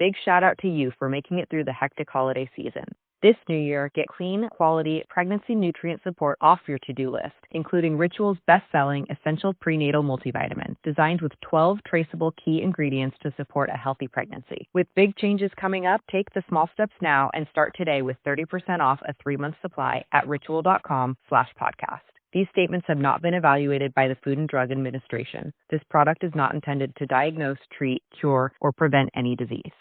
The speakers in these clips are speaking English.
big shout out to you for making it through the hectic holiday season. This new year, get clean, quality, pregnancy nutrient support off your to-do list, including Ritual's best-selling Essential Prenatal Multivitamin, designed with 12 traceable key ingredients to support a healthy pregnancy. With big changes coming up, take the small steps now and start today with 30% off a 3-month supply at ritual.com/podcast. These statements have not been evaluated by the Food and Drug Administration. This product is not intended to diagnose, treat, cure, or prevent any disease.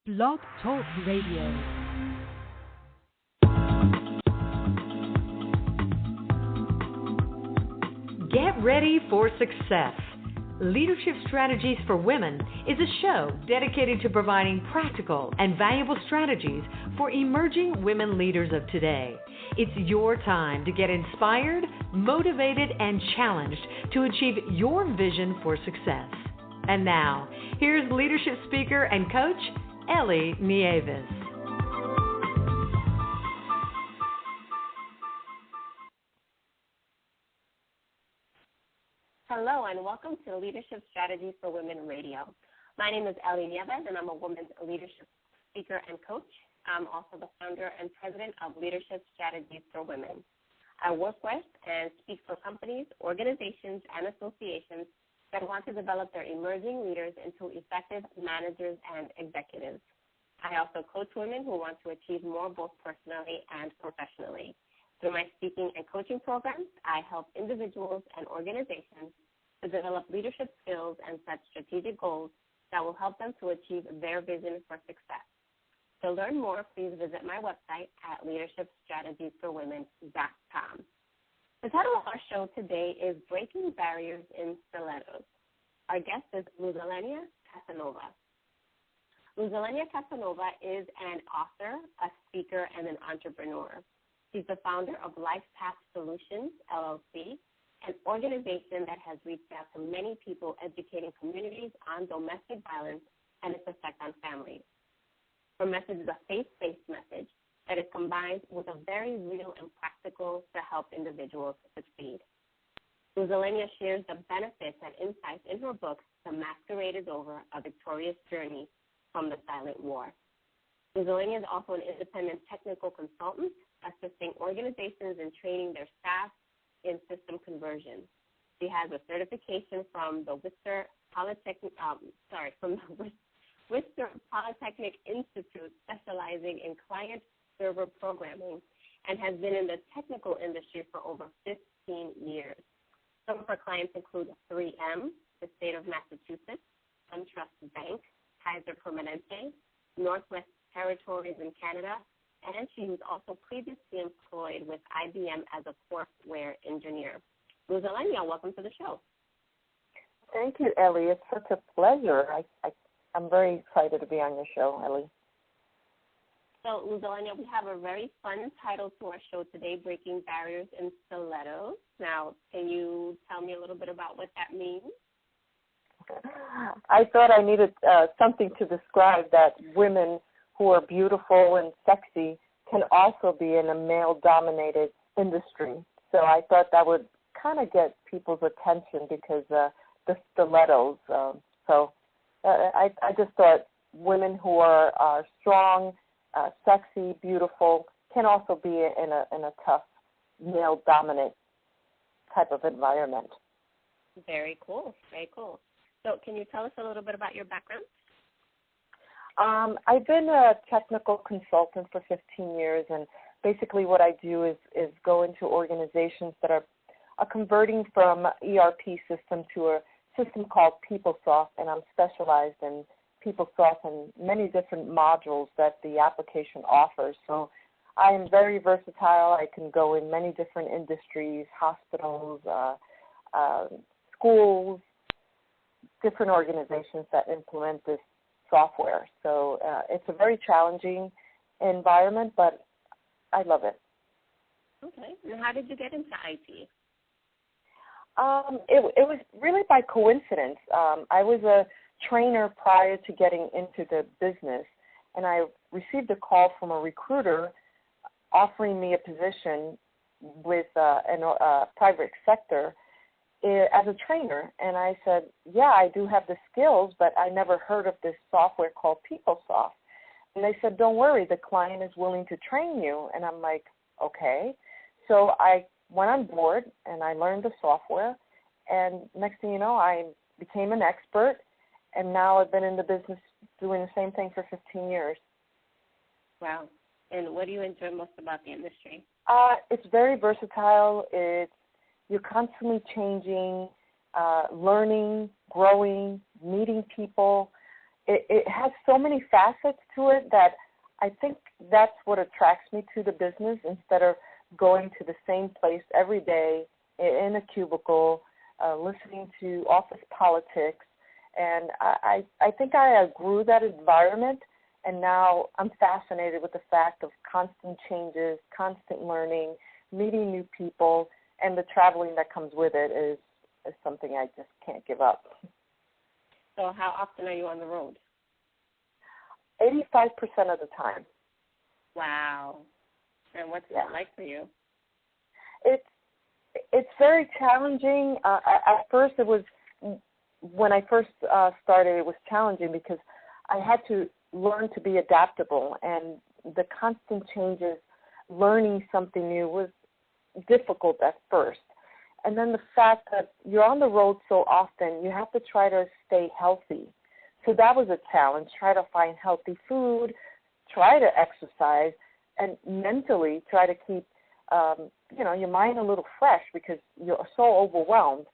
Blog Talk Radio. Get ready for success. Leadership Strategies for Women is a show dedicated to providing practical and valuable strategies for emerging women leaders of today. It's your time to get inspired, motivated, and challenged to achieve your vision for success. And now, here's leadership speaker and coach, Ellie Nieves. Hello, and welcome to Leadership Strategies for Women Radio. My name is Ellie Nieves, and I'm a women's leadership speaker and coach. I'm also the founder and president of Leadership Strategies for Women. I work with and speak for companies, organizations, and associations that want to develop their emerging leaders into effective managers and executives. I also coach women who want to achieve more both personally and professionally. Through my speaking and coaching programs, I help individuals and organizations to develop leadership skills and set strategic goals that will help them to achieve their vision for success. To learn more, please visit my website at leadershipstrategiesforwomen.com. The title of our show today is Breaking Barriers in Stilettos. Our guest is Luzelenia Casanova. Luzelenia Casanova is an author, a speaker, and an entrepreneur. She's the founder of Life Path Solutions, LLC, an organization that has reached out to many people educating communities on domestic violence and its effect on families. Her message is a faith-based message that is combined with a very real and practical to help individuals succeed. Luzelenia shares the benefits and insights in her book, The Masquerade is Over, A Victorious Journey from the Silent War. Luzelenia is also an independent technical consultant, assisting organizations in training their staff in system conversion. She has a certification from the Worcester Polytechnic Institute, specializing in client-server programming, and has been in the technical industry for over 15 years. Some of her clients include 3M, the state of Massachusetts, SunTrust Bank, Kaiser Permanente, Northwest Territories in Canada, and she was also previously employed with IBM as a software engineer. Luzelenia, welcome to the show. Thank you, Ellie. It's such a pleasure. I'm very excited to be on your show, Ellie. So, Luzelenia, we have a very fun title to our show today, Breaking Barriers in Stilettos. Now, can you tell me a little bit about what that means? I thought I needed something to describe that women who are beautiful and sexy can also be in a male-dominated industry. So I thought that would kind of get people's attention because the stilettos. I just thought women who are strong, sexy, beautiful can also be in a tough male-dominant type of environment. Very cool. Very cool. So can you tell us a little bit about your background? I've been a technical consultant for 15 years, and basically what I do is go into organizations that are converting from ERP system to a system called PeopleSoft, and I'm specialized in PeopleSoft and many different modules that the application offers. So I am very versatile. I can go in many different industries, hospitals, schools, different organizations that implement this software. So it's a very challenging environment, but I love it. Okay. And how did you get into IT? It was really by coincidence. I was a trainer prior to getting into the business, and I received a call from a recruiter offering me a position with a private sector, as a trainer. And I said, yeah, I do have the skills, but I never heard of this software called PeopleSoft. And they said, don't worry, the client is willing to train you. And I'm like, okay. So I went on board and I learned the software. And next thing you know, I became an expert. And now I've been in the business doing the same thing for 15 years. Wow. And what do you enjoy most about the industry? It's very versatile. You're constantly changing, learning, growing, meeting people. It has so many facets to it that I think that's what attracts me to the business instead of going to the same place every day in a cubicle, listening to office politics. And I think I outgrew that environment, and now I'm fascinated with the fact of constant changes, constant learning, meeting new people, and the traveling that comes with it is something I just can't give up. So how often are you on the road? 85% of the time. Wow. And what's that like for you? It's very challenging. At first, when I first started, it was challenging because I had to learn to be adaptable, and the constant changes, learning something new was difficult at first. And then the fact that you're on the road so often, you have to try to stay healthy. So that was a challenge, try to find healthy food, try to exercise, and mentally try to keep, your mind a little fresh because you're so overwhelmed.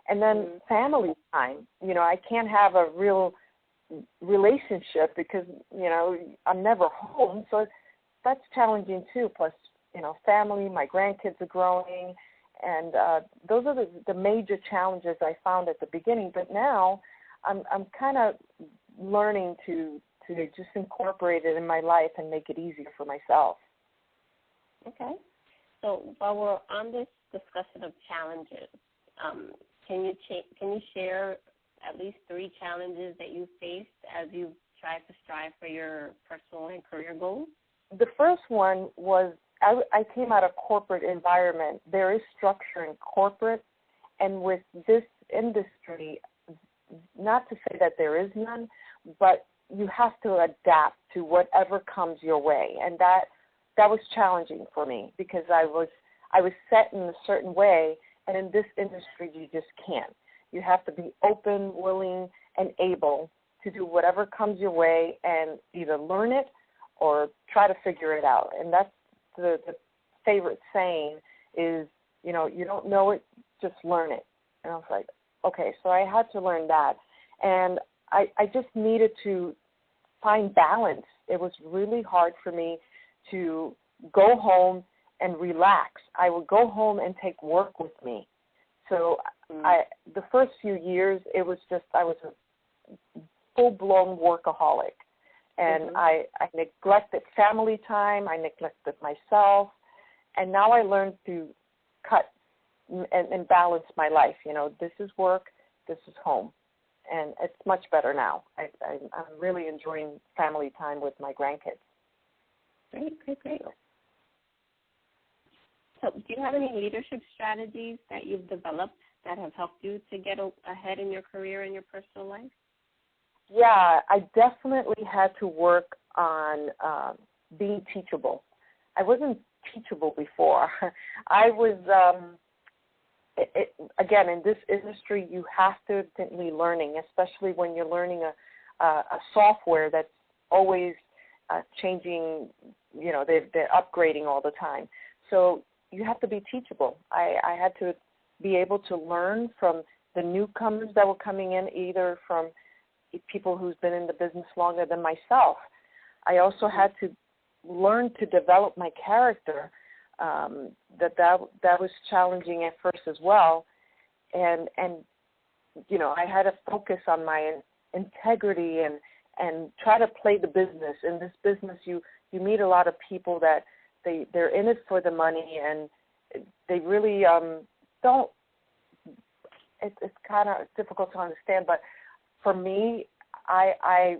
And then family time, I can't have a real relationship because, I'm never home. So that's challenging too. Plus, family, my grandkids are growing. And those are the major challenges I found at the beginning. But now I'm kind of learning to just incorporate it in my life and make it easier for myself. Okay. So while we're on this discussion of challenges, can you share at least 3 challenges that you faced as you tried to strive for your personal and career goals? The first one was I came out of corporate environment. There is structure in corporate, and with this industry, not to say that there is none, but you have to adapt to whatever comes your way, and that was challenging for me because I was set in a certain way, and in this industry you just can't. You have to be open, willing, and able to do whatever comes your way and either learn it or try to figure it out. And that's the favorite saying is, you don't know it, just learn it. And I was like, okay, so I had to learn that. And I just needed to find balance. It was really hard for me to go home and relax. I would go home and take work with me. So the first few years, it was just I was a full-blown workaholic. And I neglected family time. I neglected myself. And now I learned to cut and balance my life. This is work, this is home. And it's much better now. I'm really enjoying family time with my grandkids. Great. So do you have any leadership strategies that you've developed that have helped you to get ahead in your career and your personal life? Yeah, I definitely had to work on being teachable. I wasn't teachable before. I was, again, in this industry, you have to be learning, especially when you're learning a software that's always changing, they're upgrading all the time. So you have to be teachable. I had to be able to learn from the newcomers that were coming in, either from people who's been in the business longer than myself. I also had to learn to develop my character. That was challenging at first as well, and I had to focus on my integrity and try to play the business. In this business, you meet a lot of people that they're in it for the money, and they really don't. It's kind of difficult to understand, but for me, I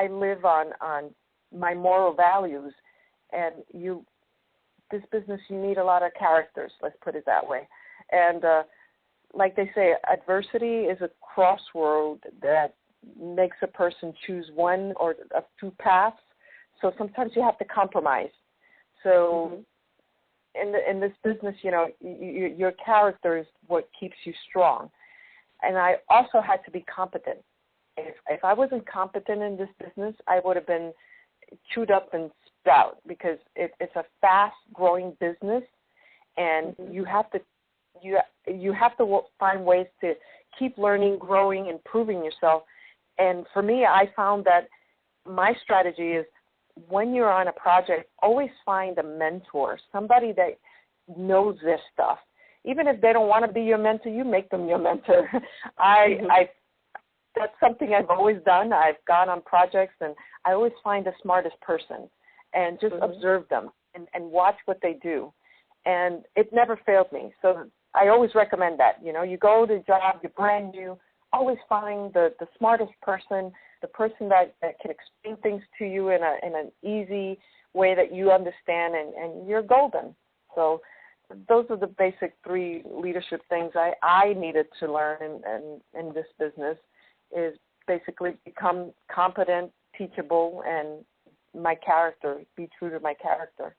live on my moral values, and this business, you need a lot of characters, let's put it that way. And like they say, adversity is a crossroad that makes a person choose one or two paths. So sometimes you have to compromise. So in this business, you know, your character is what keeps you strong. And I also had to be competent. If I wasn't competent in this business, I would have been chewed up and spit out, because it's a fast-growing business, and you have to find ways to keep learning, growing, improving yourself. And for me, I found that my strategy is, when you're on a project, always find a mentor, somebody that knows this stuff. Even if they don't want to be your mentor, you make them your mentor. That's something I've always done. I've gone on projects, and I always find the smartest person and just observe them and watch what they do. And it never failed me. So I always recommend that. You know, you go to a job, you're brand new, always find the smartest person, the person that can explain things to you in an easy way that you understand, and you're golden. So those are the basic 3 leadership things I needed to learn in this business, is basically become competent, teachable, and my character, be true to my character.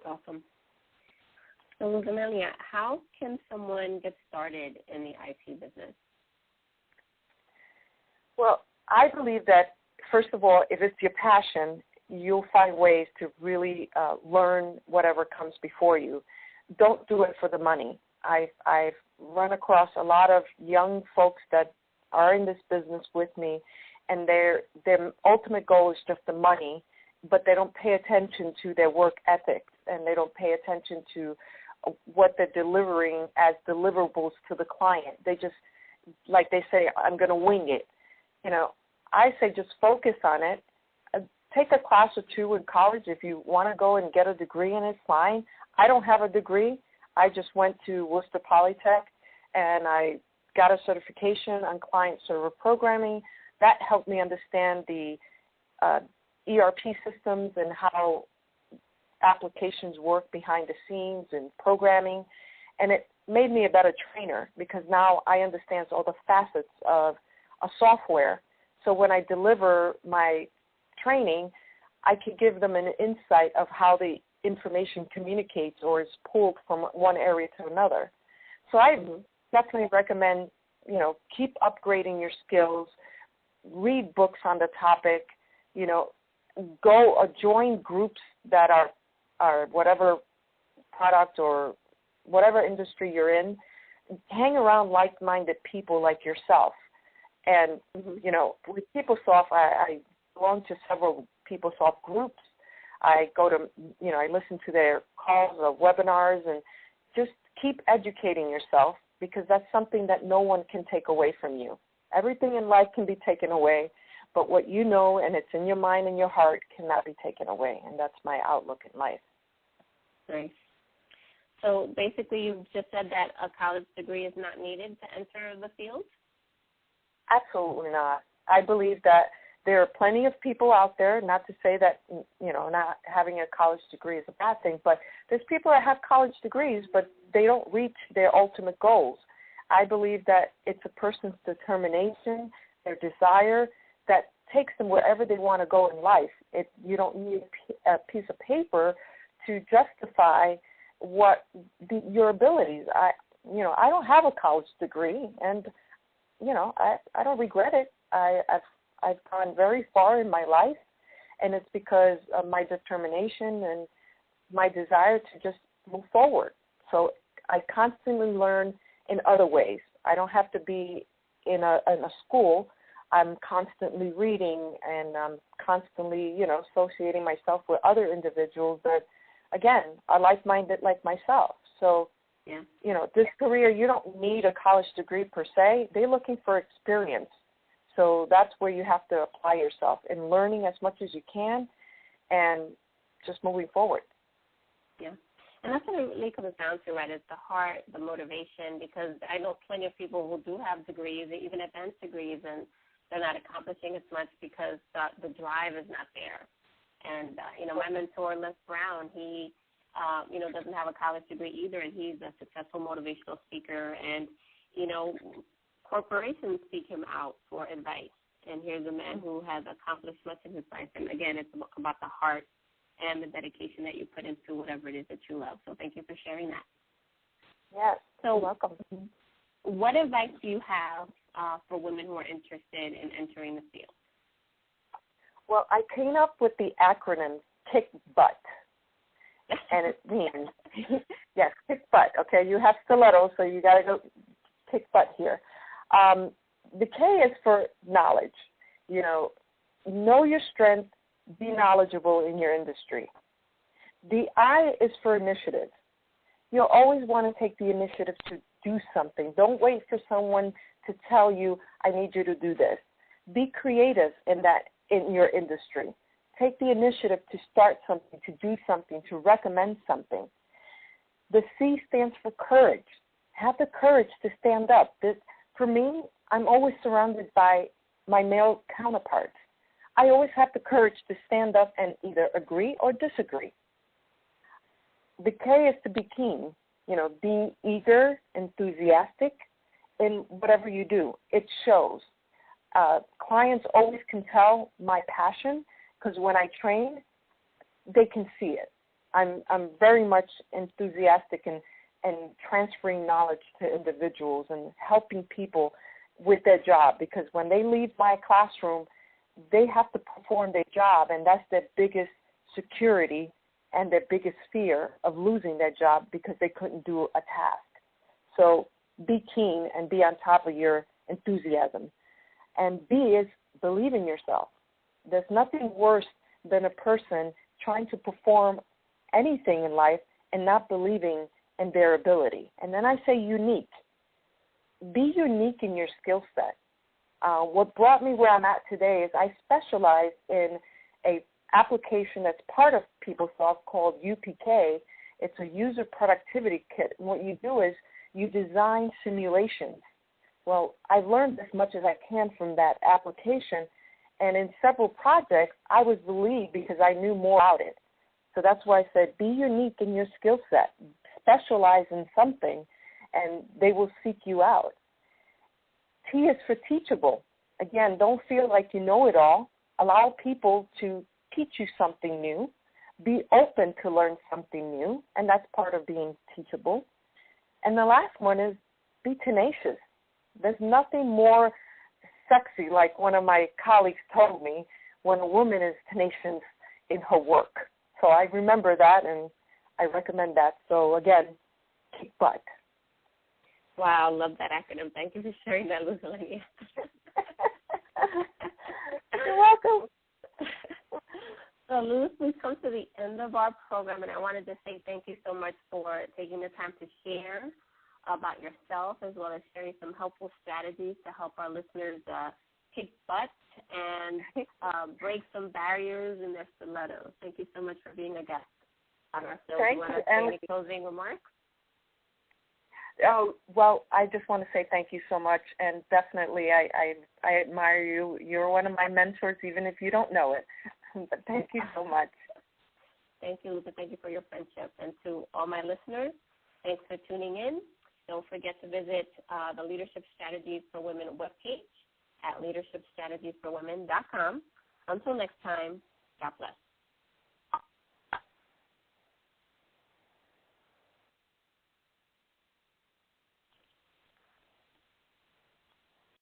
Awesome. So, Luzelenia, how can someone get started in the IT business? Well, I believe that, first of all, if it's your passion, you'll find ways to really learn whatever comes before you. Don't do it for the money. I've run across a lot of young folks that are in this business with me, and their ultimate goal is just the money, but they don't pay attention to their work ethics, and they don't pay attention to what they're delivering as deliverables to the client. They just, like they say, I'm going to wing it. You know, I say just focus on it. Take a class or 2 in college. If you want to go and get a degree in it, fine. I don't have a degree. I just went to Worcester Polytech, and I got a certification on client-server programming. That helped me understand the ERP systems and how applications work behind the scenes and programming. And it made me a better trainer, because now I understand all the facets of a software. So when I deliver my training, I could give them an insight of how the information communicates or is pulled from one area to another. So I definitely recommend, you know, keep upgrading your skills, read books on the topic, you know, go or join groups that are whatever product or whatever industry you're in. Hang around like-minded people like yourself. And, you know, with PeopleSoft, I belong to several PeopleSoft groups. I go to, you know, I listen to their calls or webinars, and just keep educating yourself, because that's something that no one can take away from you. Everything in life can be taken away, but what you know and it's in your mind and your heart cannot be taken away, and that's my outlook in life. Nice. So basically you just said that a college degree is not needed to enter the field? Absolutely not. I believe that there are plenty of people out there, not to say that, you know, not having a college degree is a bad thing, but there's people that have college degrees, but they don't reach their ultimate goals. I believe that it's a person's determination, their desire, that takes them wherever they want to go in life. You don't need a piece of paper to justify your abilities. I don't have a college degree, and you know, I don't regret it. I've gone very far in my life, and it's because of my determination and my desire to just move forward. So I constantly learn in other ways. I don't have to be in a school. I'm constantly reading, and I'm constantly, you know, associating myself with other individuals that, again, are like-minded like myself. So, yeah, you know, this career, you don't need a college degree per se. They're looking for experience. So that's where you have to apply yourself in learning as much as you can and just moving forward. Yeah. And that's what it really comes down to, right? It's the heart, the motivation, because I know plenty of people who do have degrees, even advanced degrees, and they're not accomplishing as much because the drive is not there. And, you know, my mentor, Les Brown, he doesn't have a college degree either, and he's a successful motivational speaker. And, corporations seek him out for advice. And here's a man who has accomplished much in his life. And, again, it's about the heart and the dedication that you put into whatever it is that you love. So thank you for sharing that. Yes, so you're welcome. What advice do you have for women who are interested in entering the field? Well, I came up with the acronym KICK BUTT. And it means, yes, kick butt, okay? You have stilettos, so you got to go kick butt here. The K is for knowledge. Know your strength, be knowledgeable in your industry. The I is for initiative. You'll always want to take the initiative to do something. Don't wait for someone to tell you, I need you to do this. Be creative in your industry. Take the initiative to start something, to do something, to recommend something. The C stands for courage. Have the courage to stand up. For me, I'm always surrounded by my male counterparts. I always have the courage to stand up and either agree or disagree. The K is to be keen. Be eager, enthusiastic in whatever you do. It shows. Clients always can tell my passion, because when I train, they can see it. I'm very much enthusiastic in transferring knowledge to individuals and helping people with their job, because when they leave my classroom, they have to perform their job, and that's their biggest security and their biggest fear of losing their job because they couldn't do a task. So be keen and be on top of your enthusiasm. And B is believe in yourself. There's nothing worse than a person trying to perform anything in life and not believing in their ability. And then I say unique. Be unique in your skill set. What brought me where I'm at today is I specialize in a application that's part of PeopleSoft called UPK. It's a user productivity kit. And what you do is you design simulations. Well, I've learned as much as I can from that application. And in several projects, I was the lead because I knew more about it. So that's why I said be unique in your skill set. Specialize in something, and they will seek you out. T is for teachable. Again, don't feel like you know it all. Allow people to teach you something new. Be open to learn something new, and that's part of being teachable. And the last one is be tenacious. There's nothing more sexy, like one of my colleagues told me, when a woman is tenacious in her work. So I remember that, and I recommend that. So, again, kick butt. Wow, love that acronym. Thank you for sharing that, Luzelenia. You're welcome. So, Luz, we've come to the end of our program, and I wanted to say thank you so much for taking the time to share about yourself, as well as sharing some helpful strategies to help our listeners kick butt and break some barriers in their stilettos. Thank you so much for being a guest on our show. Thank you. Want you. to say any closing remarks? Oh, well, I just want to say thank you so much, and definitely I admire you. You're one of my mentors, even if you don't know it. But thank you so much. Thank you, Luca. Thank you for your friendship. And to all my listeners, thanks for tuning in. Don't forget to visit the Leadership Strategies for Women webpage at leadershipstrategiesforwomen.com. Until next time, God bless.